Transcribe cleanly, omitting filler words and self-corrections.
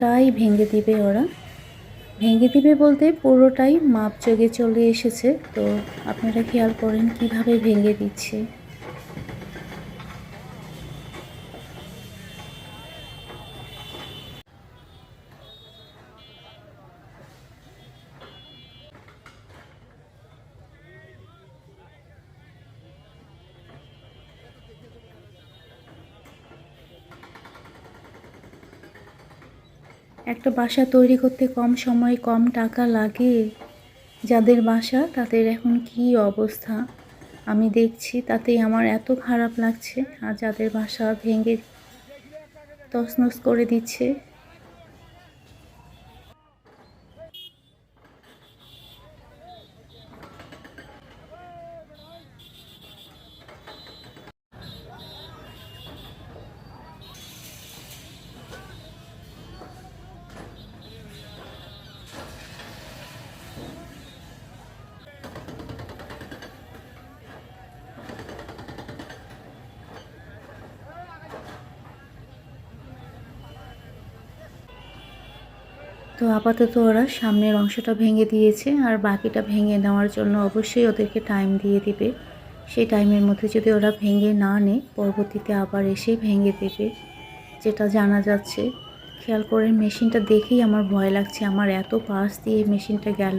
তাই ভেঙে দিবে ওরা। ভেঙে দিবে বলতে পুরোটাই মাপযোগে চলে এসেছে। তো আপনারা খেয়াল করেন কিভাবে ভেঙে দিচ্ছে। একটা বাসা তৈরি করতে কম সময়ে কম টাকা লাগে। যাদের বাসা তাদের এখন কী অবস্থা আমি দেখছি, তাতেই আমার এত খারাপ লাগছে। আর যাদের বাসা ভেঙে তছনছ করে দিচ্ছে। তো আপাতত ওরা সামনের অংশটা ভেঙে দিয়েছে, আর বাকিটা ভেঙে নেওয়ার জন্য অবশ্যই ওদেরকে টাইম দিয়ে দিবে। সেই টাইমের মধ্যে যদি ওরা ভেঙে না নেয়, পরবর্তীতে আবার এসে ভেঙে দেবে, যেটা জানা যাচ্ছে। খেয়াল করেন, মেশিনটা দেখেই আমার ভয় লাগছে। আমার এত পাশ দিয়ে মেশিনটা গেল।